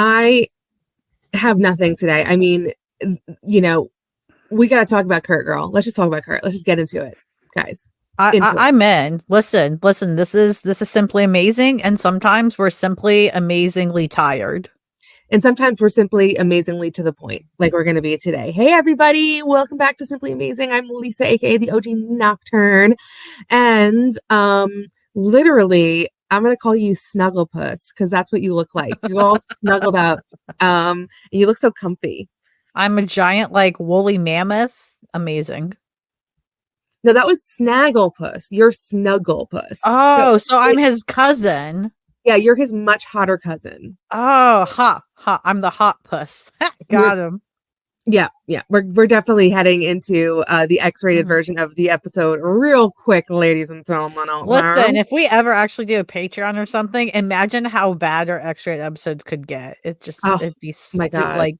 I have nothing today. I mean, we got to talk about Kurt, girl. Let's just talk about Kurt. Let's just get into it, guys. I'm in. Listen. This is simply amazing, and sometimes we're simply amazingly tired, and sometimes we're simply amazingly to the point, like we're going to be today. Hey, everybody! Welcome back to Simply Amazing. I'm Lisa, aka the OG Nocturne, and literally, I'm going to call you Snugglepuss because that's what you look like. You're all snuggled up, and you look so comfy. I'm a giant, like, woolly mammoth. Amazing. No, that was Snagglepuss. You're Snugglepuss. Oh, so I'm his cousin. Yeah, you're his much hotter cousin. Oh, hot. I'm the hot puss. Got him. Yeah. We're definitely heading into the X-rated version of the episode real quick, ladies and gentlemen. Listen, if we ever actually do a Patreon or something, imagine how bad our X-rated episodes could get. It'd be my God. like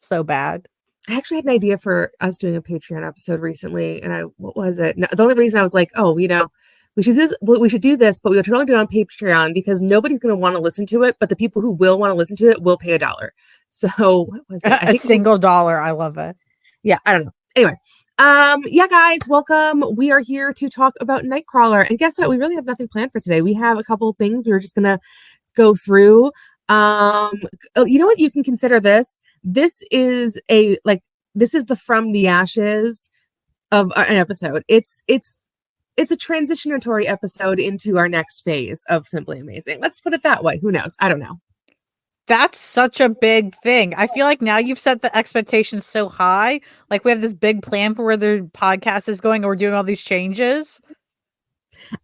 so bad. I actually had an idea for us doing a Patreon episode recently, and what was it? No, the only reason I was like, oh, we should do this, but we would only do it on Patreon because nobody's going to want to listen to it, but the people who will want to listen to it will pay $1. So what was it? A single dollar. I love it. Yeah, I don't know. Anyway, yeah, guys, welcome. We are here to talk about Nightcrawler, and guess what? We really have nothing planned for today. We have a couple of things we were just gonna go through. You know what? You can consider this. This is the From the Ashes of an episode. It's a transitionatory episode into our next phase of Simply Amazing. Let's put it that way. Who knows? I don't know. That's such a big thing. I feel like now you've set the expectations so high. Like we have this big plan for where the podcast is going, and we're doing all these changes.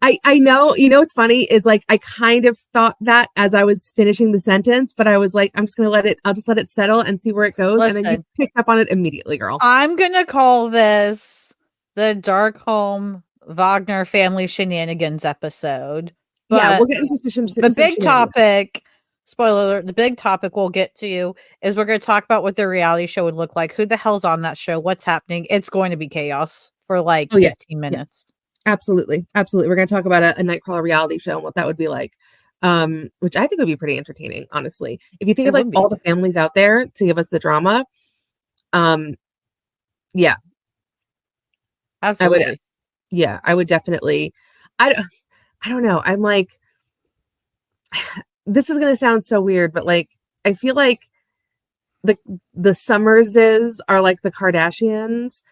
I know, what's funny is like I kind of thought that as I was finishing the sentence, but I was like, I'll just let it settle and see where it goes. Listen, and then you picked up on it immediately, girl. I'm gonna call this the Darkholme Wagner family shenanigans episode. But yeah, we'll get into the big topic. Spoiler alert, the big topic we'll get to is we're going to talk about what their reality show would look like. Who the hell's on that show? What's happening? It's going to be chaos for like 15 minutes. Yeah. Absolutely. We're going to talk about a Nightcrawler reality show and what that would be like, which I think would be pretty entertaining, honestly. If you think of like all the families out there to give us the drama, yeah. Absolutely. I would definitely. I don't know. I'm like, this is going to sound so weird, but like, I feel like the Summerses are like the Kardashians,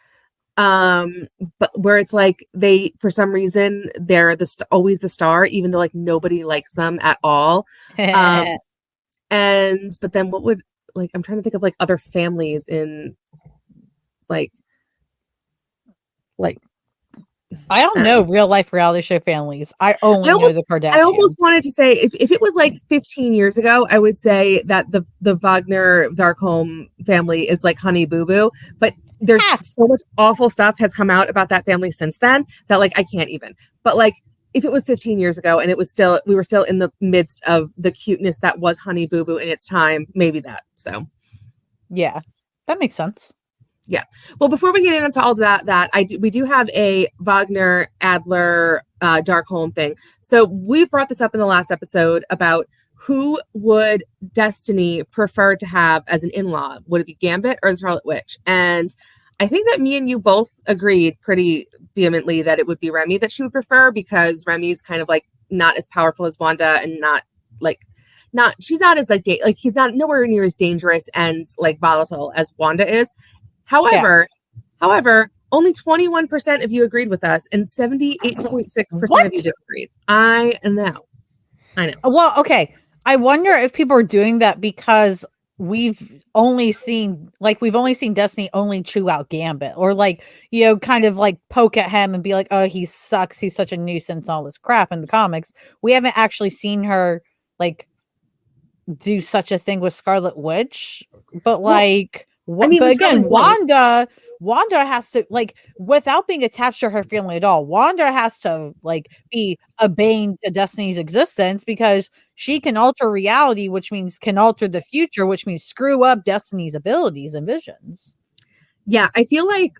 but where it's like they, for some reason, they're always the star, even though like nobody likes them at all. But then what would, like, I'm trying to think of like other families in like I don't know real life reality show families. I only know the Kardashians. I almost wanted to say if it was like 15 years ago, I would say that the Wagner Darkholme family is like Honey Boo Boo, but there's so much awful stuff has come out about that family since then that like I can't even. But like if it was 15 years ago and we were still in the midst of the cuteness that was Honey Boo Boo in its time, maybe that. So yeah, that makes sense. Yeah. Well, before we get into all of that we do have a Wagner Adler Darkholme thing. So we brought this up in the last episode about who would Destiny prefer to have as an in-law. Would it be Gambit or the Scarlet Witch? And I think that me and you both agreed pretty vehemently that it would be Remy that she would prefer, because Remy's kind of like not as powerful as Wanda and she's not as like he's not nowhere near as dangerous and like volatile as Wanda is. However, only 21% of you agreed with us and 78.6% of you disagreed. I know. Well, okay. I wonder if people are doing that because we've only seen Destiny only chew out Gambit, or like, kind of like poke at him and be like, oh, he sucks. He's such a nuisance, all this crap in the comics. We haven't actually seen her like do such a thing with Scarlet Witch, but like, but again, Wanda has to, like, without being attached to her family at all, Wanda has to like be a bane to Destiny's existence because she can alter reality, which means can alter the future, which means screw up Destiny's abilities and visions. Yeah, I feel like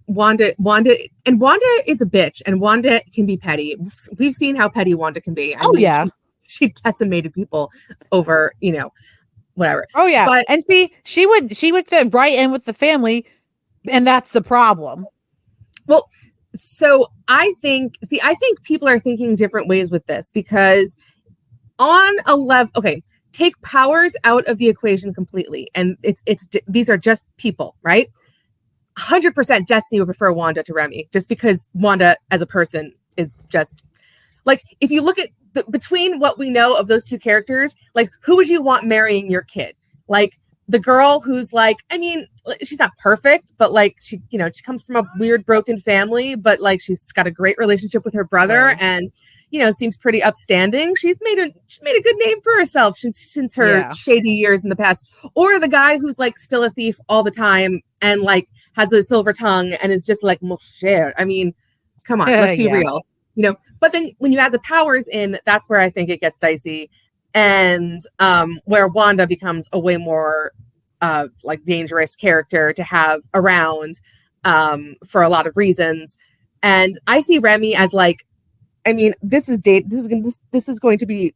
Wanda is a bitch, and Wanda can be petty. We've seen how petty Wanda can be. She decimated people over, whatever. Oh yeah. But And see, she would fit right in with the family, and that's the problem. well, so I think people are thinking different ways with this, because on a level, okay, take powers out of the equation completely, and these are just people, right? 100% Destiny would prefer Wanda to Remy, just because Wanda as a person is just like, if you look at between what we know of those two characters, like, who would you want marrying your kid? Like, the girl who's like, I mean, she's not perfect, but like, she comes from a weird broken family, but like, she's got a great relationship with her brother, Right. and seems pretty upstanding. She's made a good name for herself since her shady years in the past. Or the guy who's like still a thief all the time and like has a silver tongue and is just like, mon cher. I mean, come on, let's be real. But then when you add the powers in, that's where I think it gets dicey, and where Wanda becomes a way more like dangerous character to have around for a lot of reasons. And I see Remy as like, I mean, this is going to be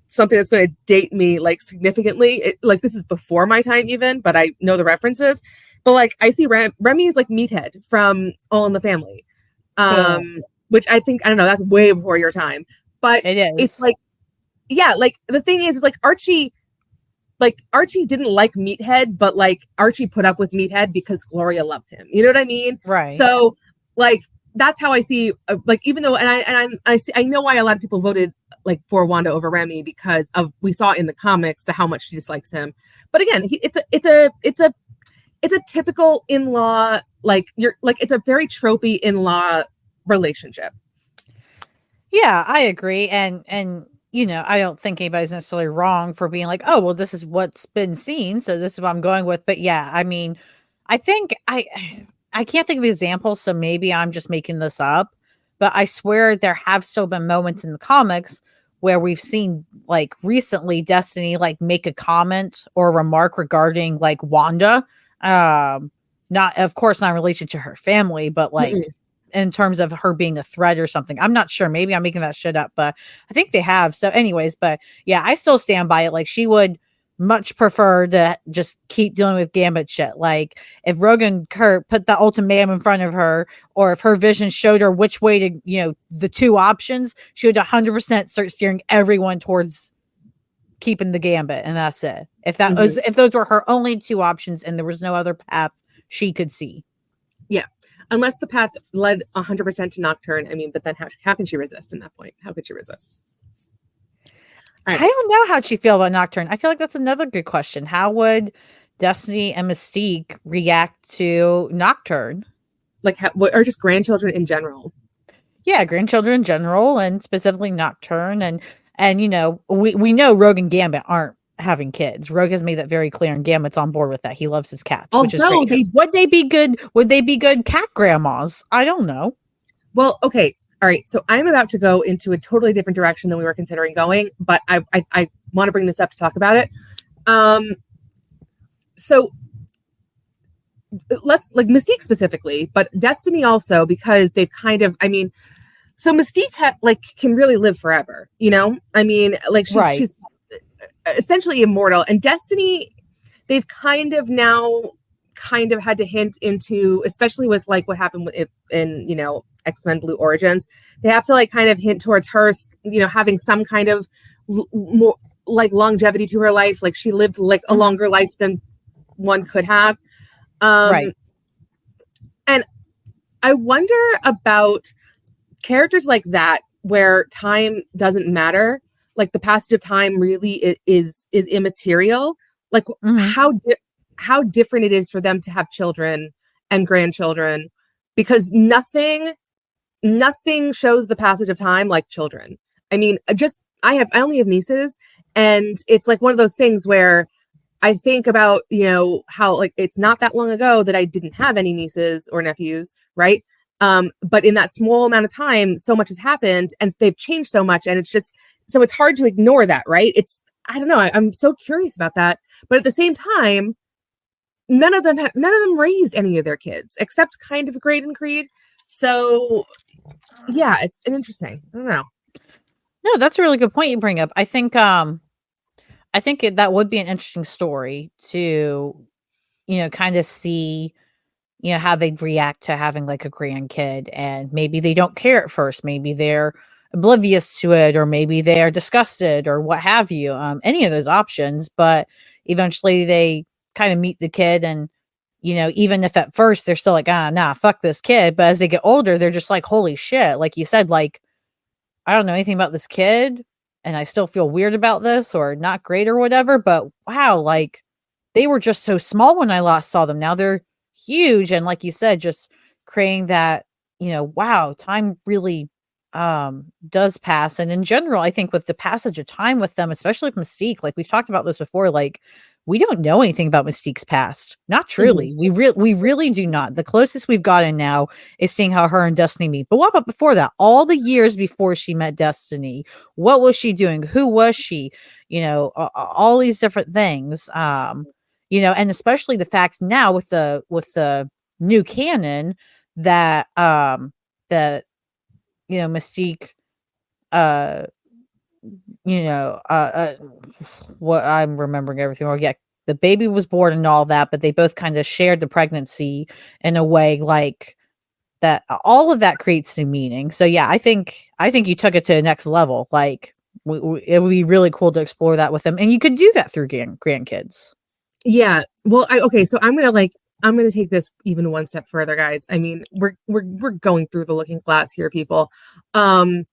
something that's going to date me like significantly. Like, this is before my time even, but I know the references. But like, I see Remy is like Meathead from All in the Family. Which I think, I don't know, that's way before your time. But it is. It's like, yeah, like the thing is like Archie didn't like Meathead, but like Archie put up with Meathead because Gloria loved him. You know what I mean? Right. So like, that's how I see, like, even though, I know why a lot of people voted like for Wanda over Remy, because of, we saw in the comics how much she dislikes him. But again, it's a typical in-law, like, it's a very tropey in-law relationship. Yeah, I agree. And I don't think anybody's necessarily wrong for being like, oh, well, this is what's been seen, so this is what I'm going with. But yeah, I mean, I think I can't think of examples, so maybe I'm just making this up, but I swear there have still been moments in the comics where we've seen, like, recently Destiny like make a comment or a remark regarding like Wanda, not, of course, not in relation to her family, but like in terms of her being a threat or something. I'm not sure. Maybe I'm making that shit up, but I think they have. So anyways, but yeah, I still stand by it. Like, she would much prefer to just keep dealing with Gambit shit. Like, if Rogan Kurt put the ultimatum in front of her, or if her vision showed her which way to, the two options, she would 100% start steering everyone towards keeping the Gambit. And that's it. If that was, if those were her only two options and there was no other path she could see. Yeah. Unless the path led 100% to Nocturne. I mean, but then how can she resist in that point? How could she resist? I don't know how she'd feel about Nocturne. I feel like that's another good question. How would Destiny and Mystique react to Nocturne? Like, what are just grandchildren in general? Yeah, grandchildren in general, and specifically Nocturne. And we know Rogue and Gambit aren't having kids. Rogue has made that very clear, and Gambit's on board with that. He loves his cats, which is great. Would they be good cat grandmas? I don't know. Well, okay. All right. So I'm about to go into a totally different direction than we were considering going, but I want to bring this up to talk about it. So let's, like, Mystique specifically, but Destiny also, because they've kind of, I mean, so Mystique can really live forever, I mean, like, she's essentially immortal, and Destiny, they've kind of had to hint into, especially with like what happened in X-Men Blue Origins, they have to like kind of hint towards her having some kind of more like longevity to her life. Like, she lived like a longer life than one could have. And I wonder about characters like that, where time doesn't matter, like the passage of time really is immaterial, like how different it is for them to have children and grandchildren, because nothing shows the passage of time like children. I mean, I only have nieces, and it's like one of those things where I think about, how like it's not that long ago that I didn't have any nieces or nephews, right? But in that small amount of time, so much has happened, and they've changed so much, and it's hard to ignore that, right? I don't know. I'm so curious about that, but at the same time, none of them raised any of their kids except kind of Graydon Creed. So yeah, it's an interesting. I don't know. No, that's a really good point you bring up. I think I think that would be an interesting story to, kind of see, how they'd react to having like a grandkid, and maybe they don't care at first. Maybe they're oblivious to it, or maybe they're disgusted or what have you. Any of those options, but eventually they kind of meet the kid, and even if at first they're still like, ah, nah, fuck this kid, but as they get older, they're just like, holy shit, like you said, like, I don't know anything about this kid, and I still feel weird about this or not great or whatever, but wow, like they were just so small when I last saw them. Now they're huge, and like you said, just creating that, wow, time really does pass. And in general, I think with the passage of time with them, especially with Mystique, like we've talked about this before, like we don't know anything about Mystique's past. Not Mhm. truly. We really do not. The closest we've gotten now is seeing how her and Destiny meet. But what about before that? All the years before she met Destiny, what was she doing? Who was she? All these different things. And especially the fact now with the new canon that Mystique, uh you know, what I'm remembering everything wrong. Yeah, the baby was born and all that, but they both kind of shared the pregnancy in a way like that. All of that creates new meaning. So yeah, I think you took it to the next level. Like it would be really cool to explore that with them, and you could do that through grandkids. Yeah. Well, okay, so I'm gonna take this even one step further, guys. I mean, we're going through the looking glass here, people. Um,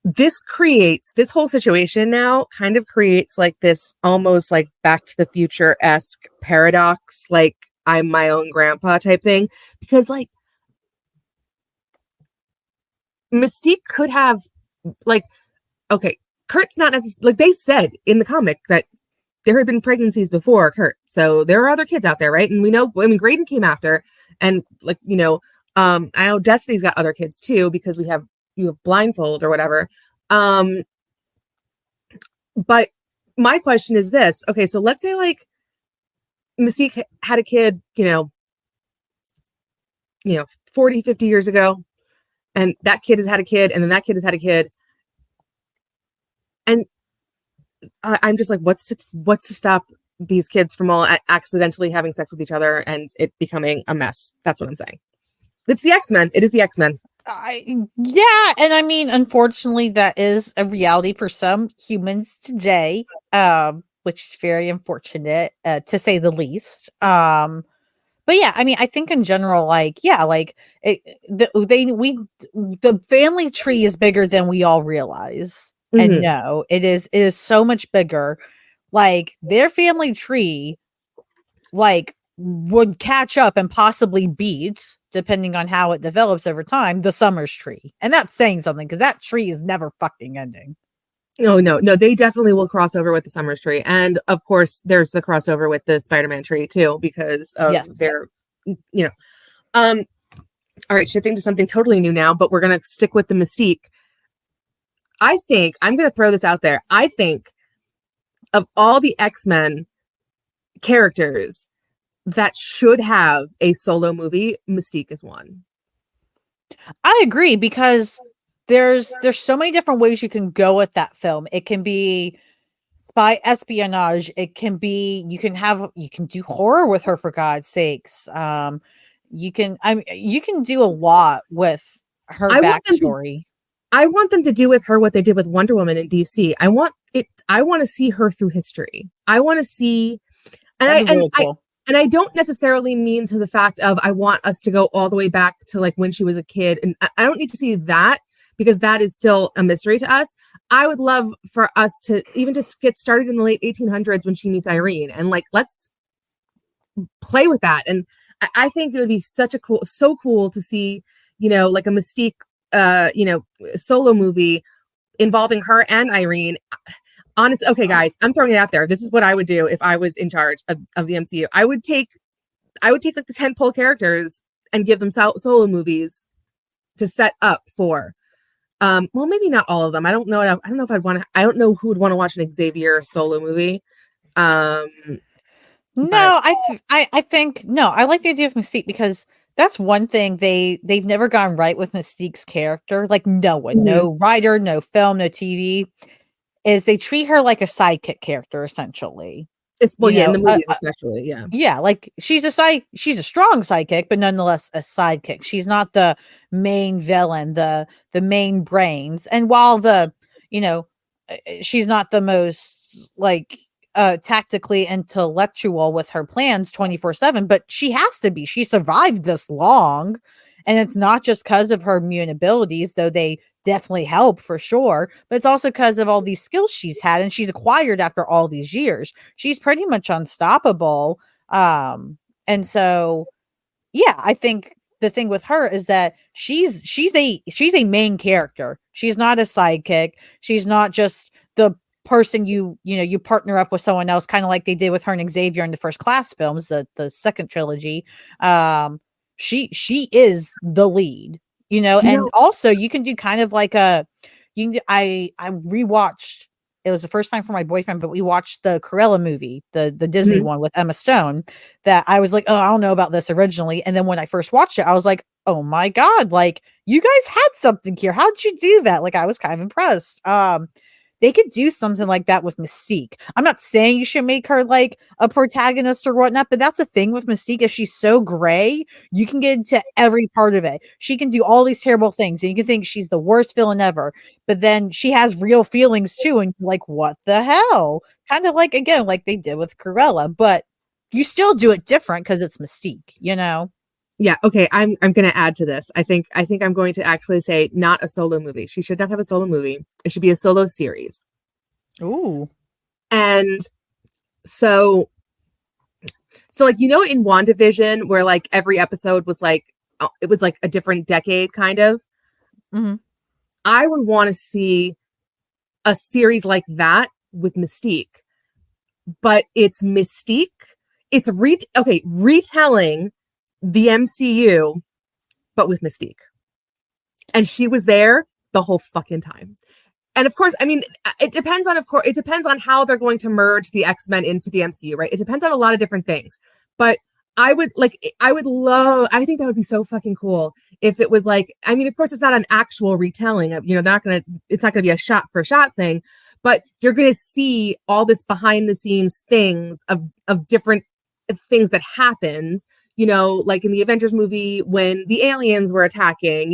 this whole situation now kind of creates like this almost like Back to the Future-esque paradox, like I'm my own grandpa type thing. Because like Mystique could have like, okay, Kurt's not necessarily like they said in the comic that there had been pregnancies before Kurt. So there are other kids out there, right? And we know, I mean, Graydon came after, and like, I know Destiny's got other kids too, because you have Blindfold or whatever. Um, but my question is this. Okay, so let's say like Mystique had a kid, 40, 50 years ago, and that kid has had a kid, and then that kid has had a kid. And I'm just like, what's to stop these kids from all accidentally having sex with each other and it becoming a mess? That's what I'm saying. It's the X-Men. It is the X-Men. Yeah, and I mean, unfortunately, that is a reality for some humans today, which is very unfortunate, to say the least. But yeah, I mean, I think in general, like, yeah, like the family tree is bigger than we all realize, and Mm-hmm. no, it is so much bigger. Like their family tree, like would catch up and possibly beat, depending on how it develops over time, the Summers tree. And that's saying something because that tree is never fucking ending. Oh no, they definitely will cross over with the Summers tree, and of course, there's the crossover with the Spider-Man tree too, because Yes. of their, you know. Um. All right, shifting to something totally new now, but we're gonna stick with the Mystique. I think I'm gonna throw this out there. I think of all the X-Men characters that should have a solo movie, Mystique is one. I agree because there's so many different ways you can go with that film. It can be spy espionage. It can be you can do horror with her for God's sakes. You can do a lot with her I want them to backstory. I want them to do with her what they did with Wonder Woman in DC. I want to see her through history. I want to see and I That'd be and really I cool. and I don't necessarily mean to the fact of I want us to go all the way back to like when she was a kid, and I don't need to see that because that is still a mystery to us. I would love for us to even just get started in the late 1800s when she meets Irene, and like let's play with that. And I think it would be so cool to see, like a Mystique, solo movie involving her and Irene. Honestly, okay, guys, I'm throwing it out there. This is what I would do if I was in charge of the MCU. I would take like the tentpole characters and give them solo movies to set up for. Well, maybe not all of them. I don't know. I don't know if I'd want to. I don't know who would want to watch an Xavier solo movie. Um, but No, I think no, I like the idea of Mystique because that's one thing they've never gone right with Mystique's character. Like no one, mhm. no writer, no film, no TV. is they treat her like a sidekick character, essentially. Well, yeah, in the movies especially, yeah. Yeah, like she's a strong sidekick, but nonetheless a sidekick. She's not the main villain, the main brains. And while she's not the most like tactically intellectual with her plans 24/7, but she has to be. She survived this long, and it's not just because of her immune abilities, though they definitely help for sure, but it's also because of all these skills she's had and she's acquired after all these years. She's pretty much unstoppable. And so yeah, I think the thing with her is that she's a main character. She's not a sidekick. She's not just the person you partner up with someone else, kind of like they did with her and Xavier in the First Class films, the second trilogy. She is the lead, and also you can do kind of like I rewatched. It was the first time for my boyfriend, but we watched the Cruella movie, the Disney one with Emma Stone, that I was like, oh, I don't know about this originally. And then when I first watched it, I was like, oh my God, like you guys had something here. How'd you do that? Like, I was kind of impressed. They could do something like that with Mystique. I'm not saying you should make her like a protagonist or whatnot, but that's the thing with Mystique is she's so gray. You can get into every part of it. She can do all these terrible things, and you can think she's the worst villain ever. But then she has real feelings too, and you're like, what the hell? Kind of like again, like they did with Cruella, but you still do it different because it's Mystique, Yeah. Okay. I'm going to add to this. I think I'm going to actually say not a solo movie. She should not have a solo movie. It should be a solo series. Ooh. And so like, in WandaVision where like every episode was like, it was like a different decade kind of, I would want to see a series like that with Mystique, but it's Mystique. It's retelling the MCU, but with Mystique. And she was there the whole fucking time. And of course, I mean, it depends on how they're going to merge the X-Men into the MCU, right? It depends on a lot of different things. But I think that would be so fucking cool if it was like, I mean, of course, it's not an actual retelling of, it's not going to be a shot for shot thing, but you're going to see all this behind the scenes things of different things that happened, like in the Avengers movie when the aliens were attacking,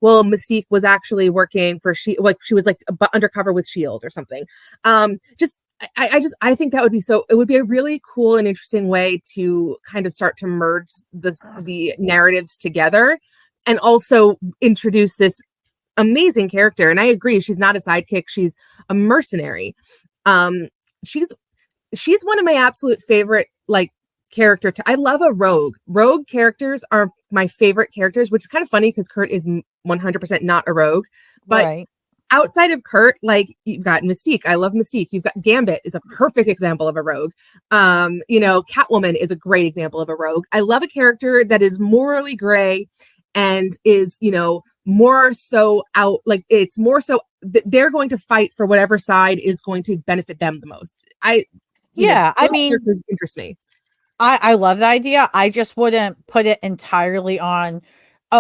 well, Mystique was actually working for she was like undercover with S.H.I.E.L.D. or something. I think that would be it would be a really cool and interesting way to kind of start to merge the narratives together and also introduce this amazing character. And I agree, she's not a sidekick, she's a mercenary. She's one of my absolute favorite, like, character. I love a rogue. Rogue characters are my favorite characters, which is kind of funny because Kurt is 100% not a rogue. But right. Outside of Kurt, like, you've got Mystique. I love Mystique. You've got Gambit is a perfect example of a rogue. Catwoman is a great example of a rogue. I love a character that is morally gray and is, more so out, like it's more so they're going to fight for whatever side is going to benefit them the most. I mean, characters interest me. I love the idea. I just wouldn't put it entirely on,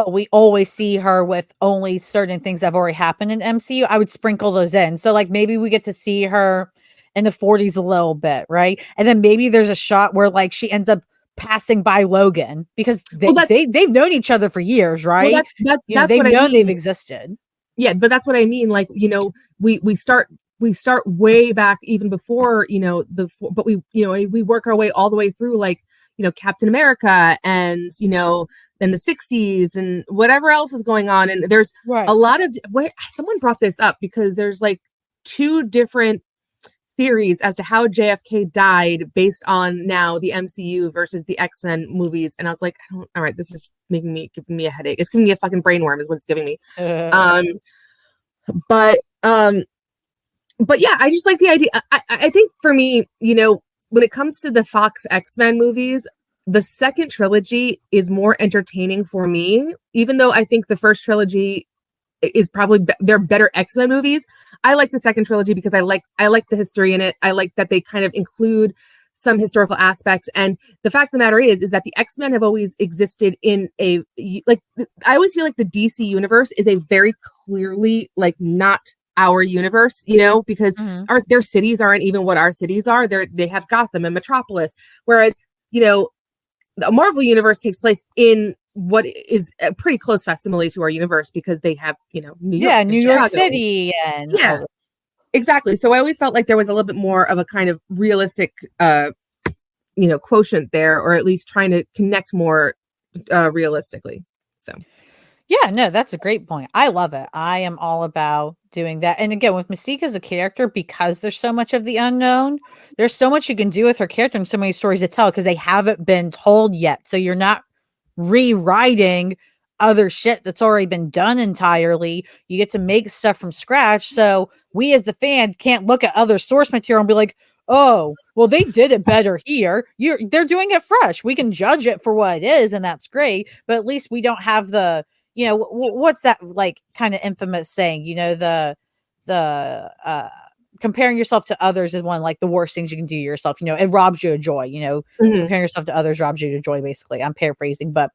we always see her with only certain things that have already happened in MCU. I would sprinkle those in. So like maybe we get to see her in the 40s a little bit, right? And then maybe there's a shot where like she ends up passing by Logan because they've known each other for years, right? Well, that's they've what known I mean. They've existed. Yeah, but that's what I mean. Like, we start way back even before, but we work our way all the way through, like, Captain America and, then the 60s and whatever else is going on. And there's a lot of, someone brought this up because there's like two different theories as to how JFK died based on now the MCU versus the X-Men movies. And I was like, all right, this is giving me a headache. It's giving me a fucking brainworm is what it's giving me. But yeah, I just like the idea. I think for me, when it comes to the Fox X-Men movies, the second trilogy is more entertaining for me, even though I think the first trilogy is probably they're better X-Men movies. I like the second trilogy because I like the history in it. I like that they kind of include some historical aspects. And the fact of the matter is that the X-Men have always existed in I always feel like the DC universe is a very clearly like not our universe, you know, because Mhm. their cities aren't even what our cities are. They have Gotham and Metropolis, whereas, you know, the Marvel universe takes place in what is a pretty close facsimile to our universe because they have, you know, New York Yeah, and New York Chicago. City and Yeah, all the exactly. So I always felt like there was a little bit more of a kind of realistic, you know, quotient there, or at least trying to connect more realistically. So Yeah, no, that's a great point. I love it. I am all about doing that. And again, with Mystique as a character, because there's so much of the unknown, there's so much you can do with her character and so many stories to tell because they haven't been told yet. So you're not rewriting other shit that's already been done entirely. You get to make stuff from scratch. So we as the fan can't look at other source material and be like, oh, well, they did it better here. They're doing it fresh. We can judge it for what it is, and that's great. But at least we don't have the what's that like kind of infamous saying, the comparing yourself to others is one like the worst things you can do to yourself, it robs you of joy, mhm. comparing yourself to others robs you of joy, basically. I'm paraphrasing, but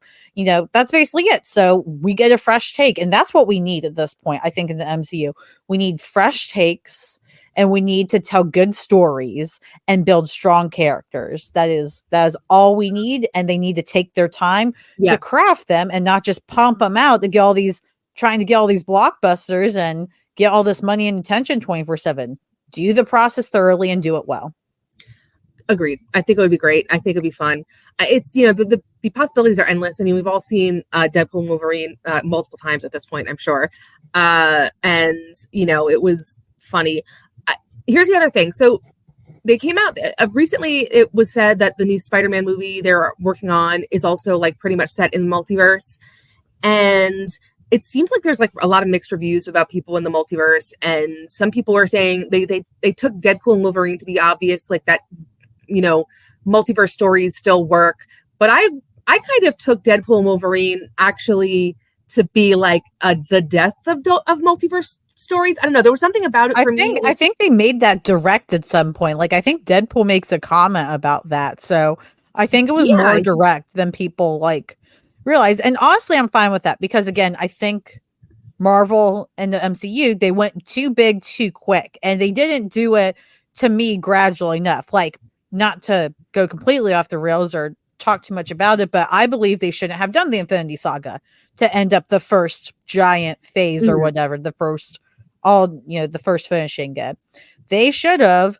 that's basically it. So we get a fresh take, and that's what we need at this point. I think in the MCU we need fresh takes, and we need to tell good stories and build strong characters. That is all we need, and they need to take their time Yeah, to craft them and not just pump them out to get all these trying to get all these blockbusters and get all this money and attention 24/7. Do the process thoroughly and do it well. agreed. I think it would be great. I think it'd be fun. It's, you know, the possibilities are endless. I mean, we've all seen Deadpool and Wolverine multiple times at this point, I'm sure. And, you know, it was funny. Here's the other thing. So they came out recently. It was said that the new Spider-Man movie they're working on is also like pretty much set in the multiverse. And it seems like there's like a lot of mixed reviews about people in the multiverse. And some people are saying they took Deadpool and Wolverine to be obvious, like that, you know, multiverse stories still work. But I kind of took Deadpool and Wolverine actually to be like the death of multiverse stories. I don't know. There was something about it I for think me. I think they made that direct at some point. Like I think Deadpool makes a comment about that. So I think it was more Yeah, direct than people like realize. And honestly, I'm fine with that because again, I think Marvel and the MCU, they went too big too quick and they didn't do it to me gradually enough. Like not to go completely off the rails or talk too much about it, but I believe they shouldn't have done the Infinity Saga to end up the first giant phase or mhm, whatever, the first finishing it. They should have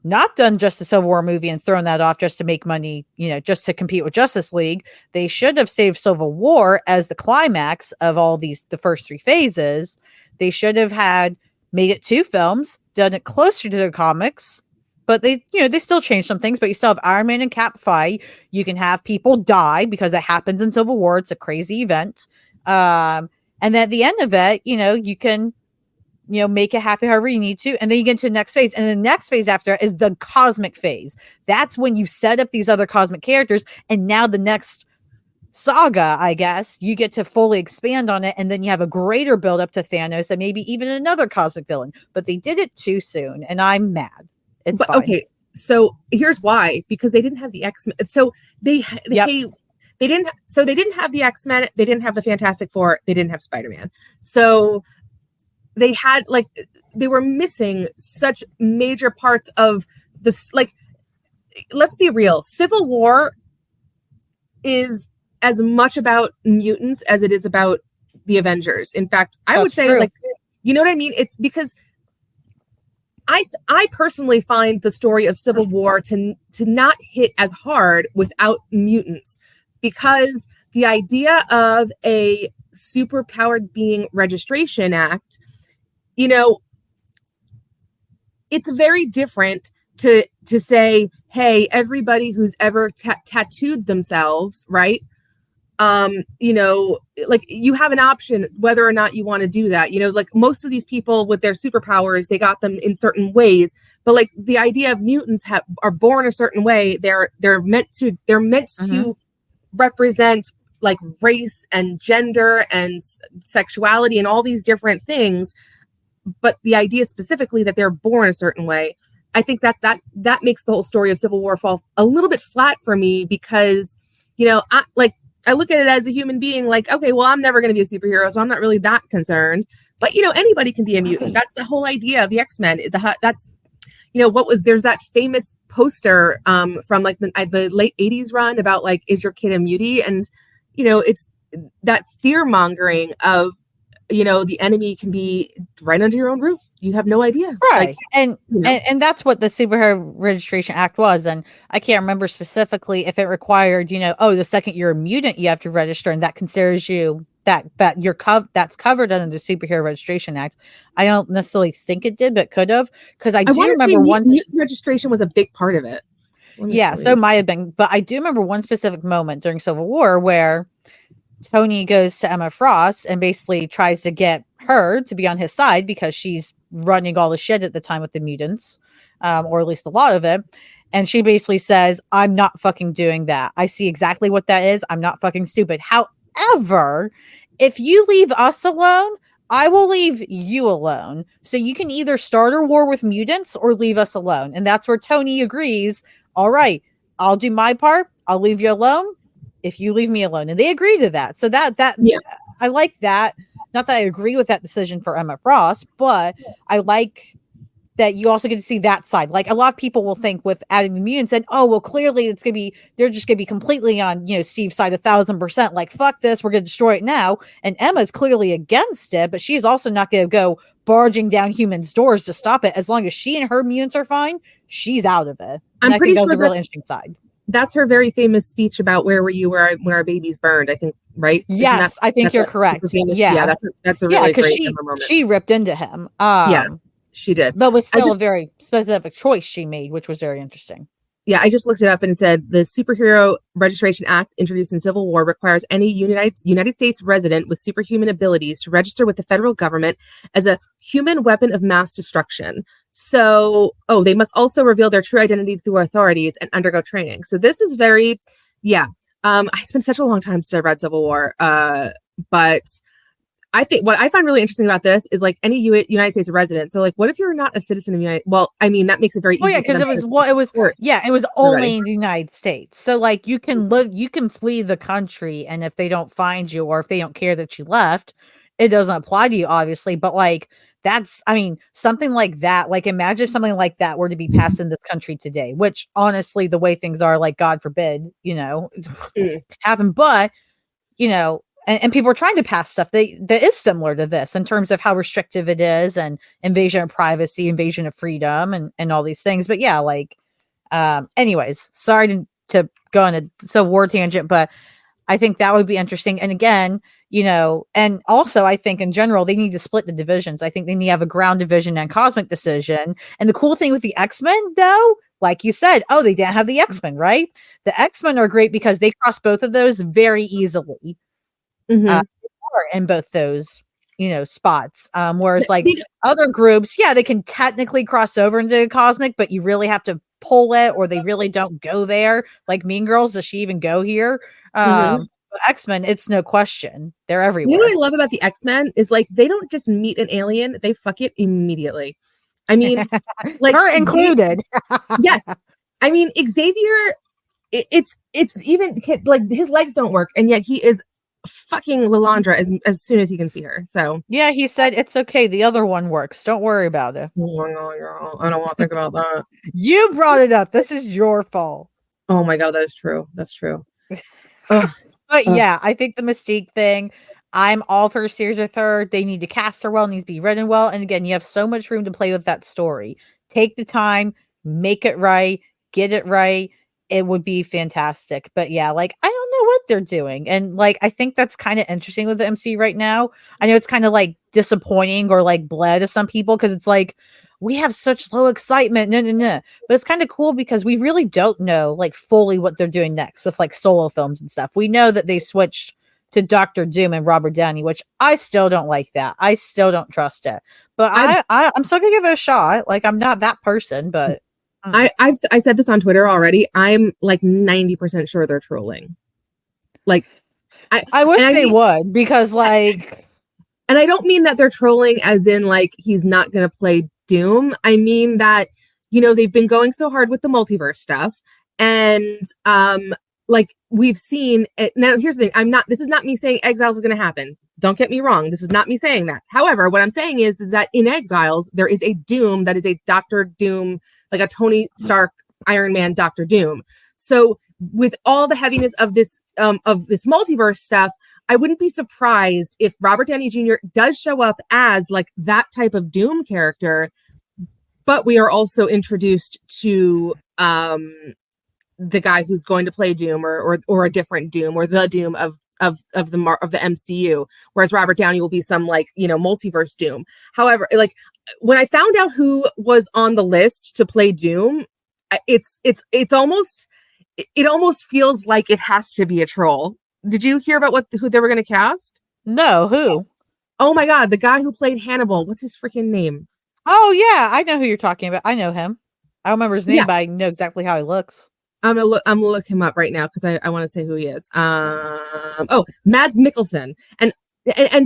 not done just the Civil War movie and thrown that off just to make money, just to compete with Justice League. They should have saved Civil War as the climax of the first three phases. They should have made it two films, done it closer to the comics, but they still changed some things, but you still have Iron Man and Cap fight. You can have people die because that happens in Civil War. It's a crazy event. And at the end of it, you can make it happy however you need to. And then you get to the next phase. And the next phase after is the cosmic phase. That's when you set up these other cosmic characters. And now the next saga, I guess, you get to fully expand on it. And then you have a greater build up to Thanos and maybe even another cosmic villain. But they did it too soon. And I'm mad. It's but fine. okay. So here's why: because they didn't have the X-Men. So Yep. they didn't. So they didn't have the X-Men. They didn't have the Fantastic Four. They didn't have Spider-Man. So they were missing such major parts of this. Like, let's be real, Civil War is as much about mutants as it is about the Avengers. In fact, I would That's say, true. like, you know what I mean? It's because I personally find the story of Civil War to not hit as hard without mutants, because the idea of a superpowered being registration act, you know, it's very different to say, hey, everybody who's ever tattooed themselves, right? You know, like, you have an option whether or not you want to do that. You know, like, most of these people with their superpowers, they got them in certain ways, but like the idea of mutants are born a certain way. They're meant Mhm. to represent like race and gender and sexuality and all these different things, but the idea specifically that they're born a certain way, I think that makes the whole story of Civil War fall a little bit flat for me, because, you know, I look at it as a human being, like, okay, well, I'm never going to be a superhero, so I'm not really that concerned. But anybody can be a mutant. That's the whole idea of the X-Men. That's there's that famous poster from like the late 80s run about like, is your kid a mutie? And it's that fear mongering of the enemy can be right under your own roof. You have no idea. Right. And that's what the Superhero Registration Act was. And I can't remember specifically if it required, the second you're a mutant, you have to register, and that considers you that's covered under the Superhero Registration Act. I don't necessarily think it did, but could have, because I do remember mutant registration was a big part of it. Yeah, so it might have been, but I do remember one specific moment during Civil War where Tony goes to Emma Frost and basically tries to get her to be on his side because she's running all the shit at the time with the mutants, or at least a lot of it. And she basically says, I'm not fucking doing that. I see exactly what that is. I'm not fucking stupid. However, if you leave us alone, I will leave you alone. So you can either start a war with mutants or leave us alone. And that's where Tony agrees. All right, I'll do my part. I'll leave you alone if you leave me alone. And they agree to that. So that I like that. Not that I agree with that decision for Emma Frost, but I like that you also get to see that side. Like, a lot of people will think with adding the mutants and, oh, well, clearly they're just going to be completely on, Steve's side 1,000%. Like, fuck this, we're going to destroy it now. And Emma's clearly against it, but she's also not going to go barging down humans' doors to stop it. As long as she and her mutants are fine, she's out of it. And I'm pretty sure that's a really interesting side. That's her very famous speech about where were you where our babies burned, I think, right? Yes, I think you're correct. Yeah, that's a really great moment. She ripped into him. Yeah, she did. But was still a very specific choice she made, which was very interesting. Yeah, I just looked it up and it said the Superhero Registration Act introduced in Civil War requires any United States resident with superhuman abilities to register with the federal government as a human weapon of mass destruction. So, they must also reveal their true identity through authorities and undergo training. So this is very, I spent such a long time since I read Civil War, but I think what I find really interesting about this is like any United States resident. So like, what if you're not a citizen of the United? Well, I mean, that makes it very easy. Oh yeah, because it was only in the United States. So like, you can flee the country, and if they don't find you or if they don't care that you left, it doesn't apply to you, obviously. But like, something like that. Like, imagine something like that were to be passed in this country today. Which honestly, the way things are, like, God forbid, could happen. But and people are trying to pass stuff that is similar to this in terms of how restrictive it is, and invasion of privacy, invasion of freedom, and all these things. But yeah, like, anyways, sorry to go on a Civil War tangent, but I think that would be interesting. And again, and also I think in general, they need to split the divisions. I think they need to have a ground division and cosmic decision. And the cool thing with the X-Men, though, like you said, they didn't have the X-Men, right? The X-Men are great because they cross both of those very easily. In both those spots, whereas like other groups, they can technically cross over into cosmic, but you really have to pull it, or they really don't go there. Like Mean Girls, does she even go here? X-Men, it's no question, they're everywhere. What I love about the X-Men is like, they don't just meet an alien, they fuck it immediately. I mean, like, her included. Yes, I mean, Xavier, it's even like his legs don't work, and yet he is fucking Lilandra as soon as he can see her. So yeah, he said it's okay, the other one works, don't worry about it. I don't want to think about that. You brought it up, this is your fault. Oh my god, that's true. But yeah, I think the Mystique thing, I'm all for a series with her. They need to cast her well, needs to be written well, and again, you have so much room to play with that story. Take the time, make it right, get it right. It would be fantastic. But yeah, like, I don't know what they're doing. And like, I think that's kind of interesting with the MCU right now. I know it's kind of like disappointing or like bleh to some people, because it's like, we have such low excitement. No. But it's kind of cool because we really don't know like fully what they're doing next with like solo films and stuff. We know that they switched to Dr. Doom and Robert Downey, which I still don't like that. I still don't trust it. But I'm still gonna give it a shot. Like, I'm not that person, but I said this on Twitter already. I'm like 90% sure they're trolling. Like, I wish they would, because like, and I don't mean that they're trolling as in like he's not going to play Doom. I mean that, they've been going so hard with the multiverse stuff, and like we've seen it. Now here's the thing. This is not me saying Exiles is going to happen. Don't get me wrong. This is not me saying that. However, what I'm saying is that in Exiles, there is a Doom that is a Doctor Doom, like a Tony Stark Iron Man Doctor Doom. So with all the heaviness of this multiverse stuff, I wouldn't be surprised if Robert Downey Jr. does show up as like that type of Doom character, but we are also introduced to the guy who's going to play Doom or a different Doom or the Doom of the MCU, whereas Robert Downey will be some like, multiverse Doom. However, like when I found out who was on the list to play Doom, it almost feels like it has to be a troll. Did you hear about who they were going to cast? No, who? Oh my God, the guy who played Hannibal. What's his freaking name? Oh yeah, I know who you're talking about. I know him. I don't remember his name, but I know exactly how he looks. I'm gonna look him up right now because I want to say who he is. Mads Mikkelsen, and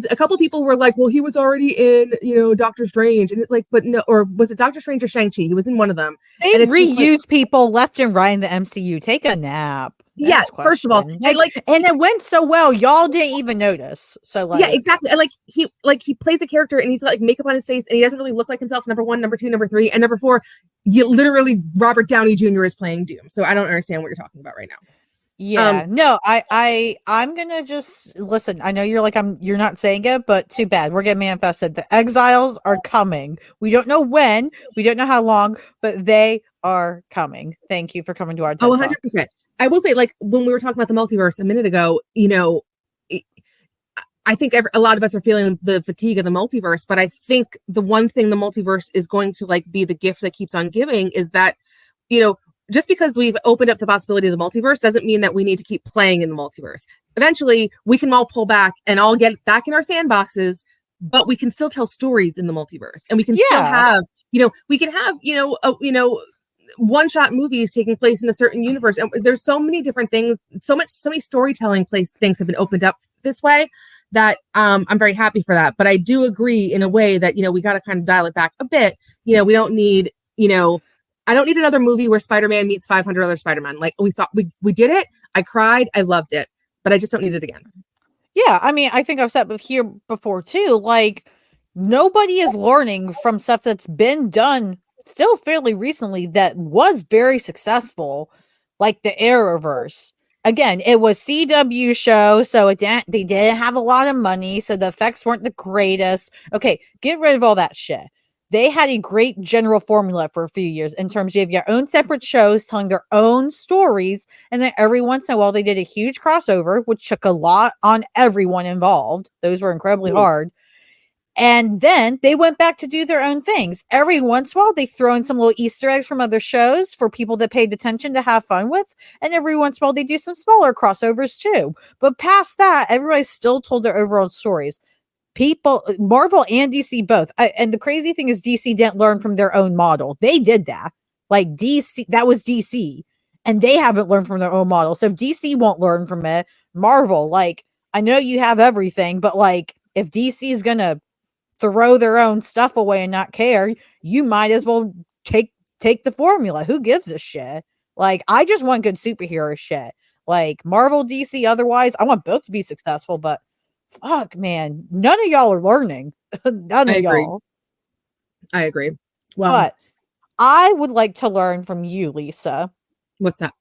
a couple of people were like, well, he was already in Doctor Strange, and but no, or was it Doctor Strange or Shang-Chi? He was in one of them. They reuse people left and right in the MCU. Take a nap. Yeah, first of all, and it went so well, y'all didn't even notice. So yeah, exactly. And he plays a character, and he's got like makeup on his face, and he doesn't really look like himself. Number 1, number 2, number 3, and number 4, literally Robert Downey Jr. is playing Doom. So I don't understand what you're talking about right now. Yeah, no, I'm gonna just listen. I know you're not saying it, but too bad. We're getting manifested. The Exiles are coming. We don't know when, we don't know how long, but they are coming. Thank you for coming to our TED Talk. 100%. I will say, like, when we were talking about the multiverse a minute ago, I think a lot of us are feeling the fatigue of the multiverse, but I think the one thing the multiverse is going to like be the gift that keeps on giving is that, just because we've opened up the possibility of the multiverse doesn't mean that we need to keep playing in the multiverse. Eventually, we can all pull back and all get back in our sandboxes, but we can still tell stories in the multiverse, and we can still have, one-shot movies taking place in a certain universe. And there's so many different things, so many storytelling things have been opened up this way that I'm very happy for that. But I do agree in a way that, we got to kind of dial it back a bit. We don't need, I don't need another movie where Spider-Man meets 500 other Spider-Man. Like we did it. I cried. I loved it, but I just don't need it again. Yeah. I mean, I think I've said here before too, like nobody is learning from stuff that's been done still fairly recently that was very successful, like the Arrowverse. Again, it was CW show, so they didn't have a lot of money, so the effects weren't the greatest. Okay, get rid of all that shit. They had a great general formula for a few years in terms you have your own separate shows telling their own stories, and then every once in a while they did a huge crossover, which took a lot on everyone involved. Those were incredibly hard. And then they went back to do their own things. Every once in a while, they throw in some little Easter eggs from other shows for people that paid attention to have fun with. And every once in a while, they do some smaller crossovers too. But past that, everybody still told their overall stories. People, Marvel and DC both. And the crazy thing is DC didn't learn from their own model. They did that. Like DC, that was DC. And they haven't learned from their own model. So if DC won't learn from it, Marvel, like, I know you have everything, but like, if DC is going to throw their own stuff away and not care, you might as well take the formula. Who gives a shit? Like, I just want good superhero shit. Like Marvel, DC, otherwise, I want both to be successful, but fuck, man, none of y'all are learning. None of y'all. I agree. Well, but I would like to learn from you, Lisa. What's that?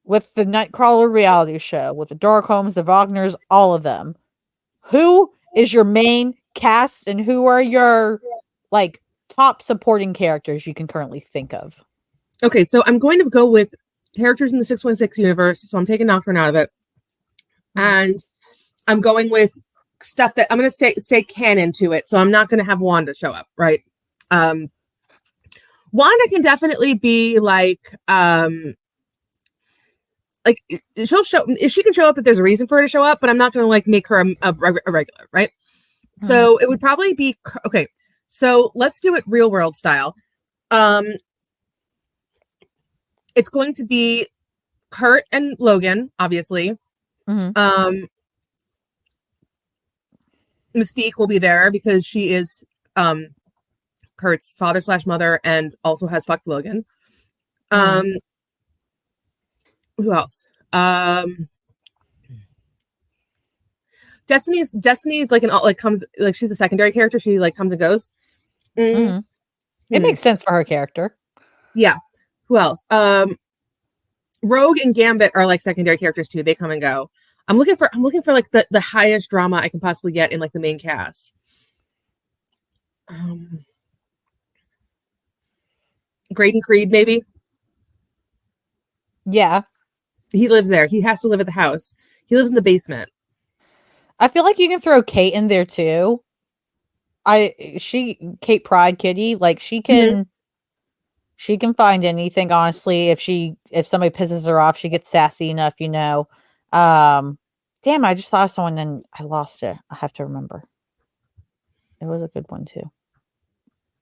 With the Nightcrawler reality show, with the Darkholmes, the Wagners, all of them. Who is your main cast, and who are your like top supporting characters you can currently think of? Okay, so I'm going to go with characters in the 616 universe, so I'm taking Nocturne out of it. And I'm going with stuff that I'm going to stay canon to it, so I'm not going to have Wanda show up, right? Wanda can definitely be like she'll show if she can show up if there's a reason for her to show up, but I'm not going to like make her a regular, right? So it would probably be okay. So let's do it real world style. It's going to be Kurt and Logan, obviously. Mystique will be there because she is Kurt's father/mother and also has fucked Logan. Who else? Destiny's like comes like she's a secondary character. She like comes and goes. Mm-hmm. It makes sense for her character. Yeah. Who else? Rogue and Gambit are like secondary characters too. They come and go. I'm looking for like the highest drama I can possibly get in like the main cast. Graydon Creed, maybe. Yeah. He lives there. He has to live at the house. He lives in the basement. I feel like you can throw Kate in there too. Kate Pride Kitty, like she can find anything, honestly. If somebody pisses her off, she gets sassy enough, you know. Damn, I just thought of someone and I lost it. I have to remember. It was a good one too.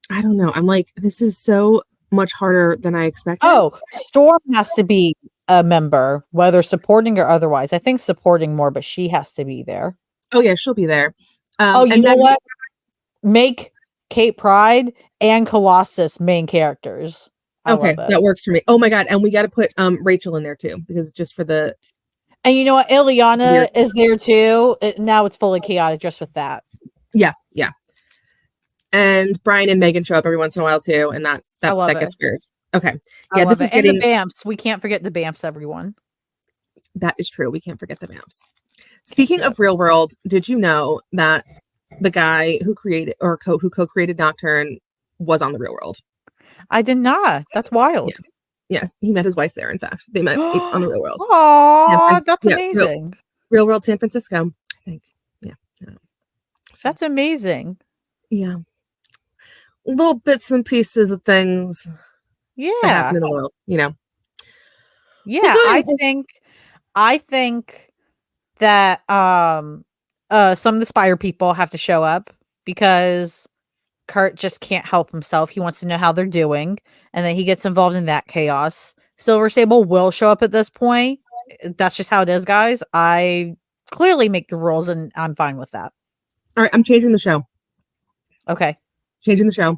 I don't know. I'm like, this is so much harder than I expected. Oh, Storm has to be a member, whether supporting or otherwise. I think supporting more, but she has to be there. Oh yeah, she'll be there. You know what? Make Kate Pride and Colossus main characters. Okay, that works for me. Oh my god, and we got to put Rachel in there too, because just for the. And you know what? Ileana is there too. Now it's fully chaotic just with that. Yeah. And Brian and Megan show up every once in a while too, and that gets weird. Okay, yeah, this is getting. And the Bamfs. We can't forget the Bamfs, everyone. That is true. We can't forget the Bamfs. Speaking of Real World, did you know that the guy who created who co-created Nocturne was on the Real World? I did not. That's wild. Yes, he met his wife there. In fact, they met on the Real World. Oh, that's amazing. Real World San Francisco, I think. Yeah, that's amazing. Yeah, little bits and pieces of things. Yeah, that happen in the world, you know. Yeah, I think that some of the Spire people have to show up because Kurt just can't help himself. He wants to know how they're doing, and then he gets involved in that chaos. Silver Sable will show up at this point. That's just how it is, guys. I clearly make the rules, and I'm fine with that. All right, I'm changing the show. Okay. Changing the show.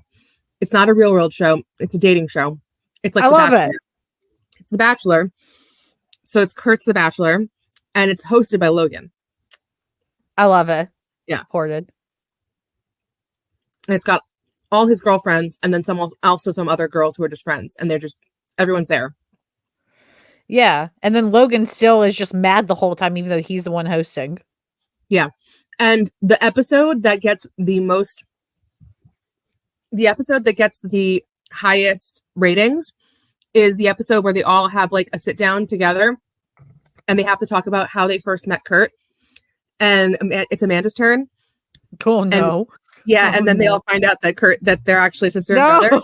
It's not a Real World show. It's a dating show. It's like I love it. It's The Bachelor. So it's Kurt's The Bachelor, and it's hosted by Logan. I love it. Yeah. Supported. And it's got all his girlfriends and then some other girls who are just friends, and everyone's there. Yeah. And then Logan still is just mad the whole time, even though he's the one hosting. Yeah. And the episode that gets the highest ratings is the episode where they all have like a sit down together and they have to talk about how they first met Kurt. And it's Amanda's turn. Cool. No. And then they all find out that they're actually sister and brother.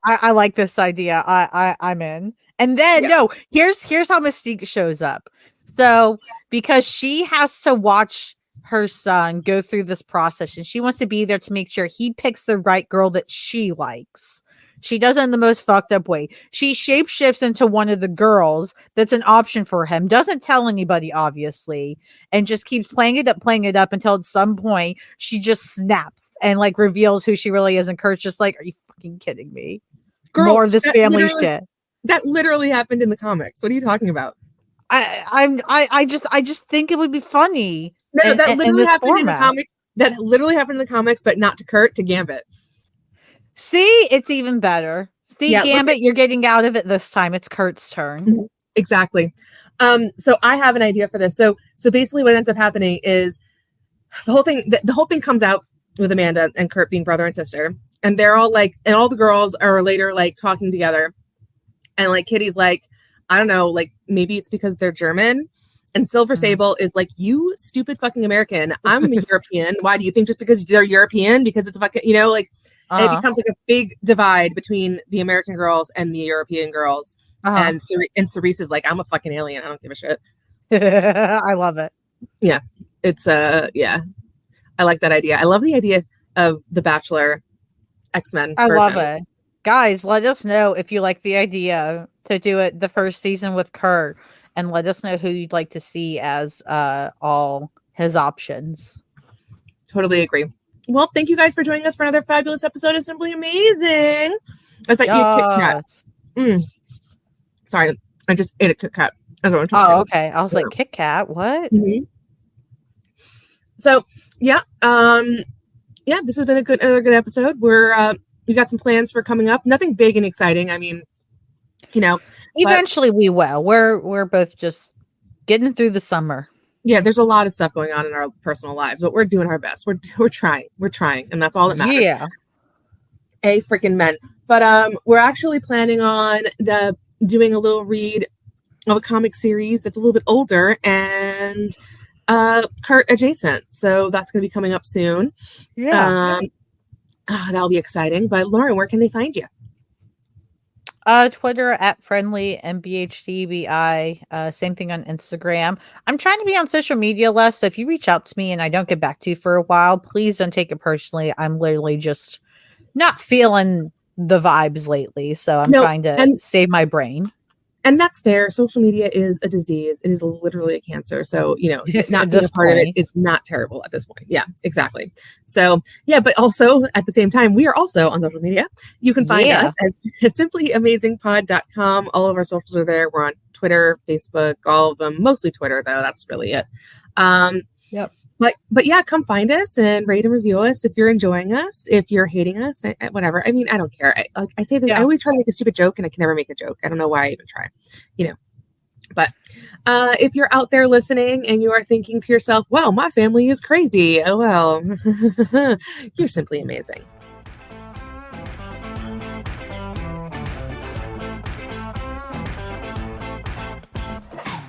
I like this idea. I'm in. And then here's how Mystique shows up. So because she has to watch her son go through this process and she wants to be there to make sure he picks the right girl that she likes. She does it in the most fucked up way. She shapeshifts into one of the girls that's an option for him, doesn't tell anybody, obviously, and just keeps playing it up until at some point she just snaps and like reveals who she really is. And Kurt's just like, are you fucking kidding me? Girl, more of this family shit. That literally happened in the comics. What are you talking about? I just think it would be funny. No, that literally happened in the comics. That literally happened in the comics, but not to Kurt, to Gambit. See, it's even better. See, Gambit, you're getting out of it this time. It's Kurt's turn. Exactly. So I have an idea for this. So basically what ends up happening is the whole thing comes out with Amanda and Kurt being brother and sister. And they're all like, and all the girls are later like talking together. And like Kitty's like, I don't know, like maybe it's because they're German. And Silver Sable is like, you stupid fucking American. I'm European. Why do you think just because they're European? Because it's fucking, like, and it becomes like a big divide between the American girls and the European girls. And Cerise is like, I'm a fucking alien. I don't give a shit. I love it. Yeah. It's I like that idea. I love the idea of the Bachelor X-Men. I love it. Guys, let us know if you like the idea to do it the first season with Kurt, and let us know who you'd like to see as all his options. Totally agree. Well, thank you guys for joining us for another fabulous episode of Simply Amazing. I was like, Kit Kat. Sorry, I just ate a Kit Kat. That's what I'm talking Oh, about. okay. I was like, Kit Kat, what? Mm-hmm. So yeah, this has been another good episode. We got some plans for coming up. Nothing big and exciting. I mean, Eventually we will. We're both just getting through the summer. Yeah, there's a lot of stuff going on in our personal lives, but we're doing our best. We're trying, and that's all that matters. Yeah. Freaking men. But we're actually planning on doing a little read of a comic series that's a little bit older and Kurt adjacent. So that's going to be coming up soon. Yeah. That'll be exciting. But Lauren, where can they find you? Twitter at friendly MBHDBI. Same thing on Instagram. I'm trying to be on social media less. So if you reach out to me and I don't get back to you for a while, please don't take it personally. I'm literally just not feeling the vibes lately. So I'm trying to save my brain. And that's fair. Social media is a disease. It is literally a cancer. So, not being a part of it is not terrible at this point. Yeah, exactly. So, yeah, but also at the same time, we are also on social media. You can find us at simplyamazingpod.com. All of our socials are there. We're on Twitter, Facebook, all of them. Mostly Twitter, though. That's really it. Yep. But yeah, come find us and rate and review us if you're enjoying us, if you're hating us, whatever. I mean, I don't care. I say that I always try to make a stupid joke and I can never make a joke. I don't know why I even try, But if you're out there listening and you are thinking to yourself, well, my family is crazy. Oh, well, you're simply amazing.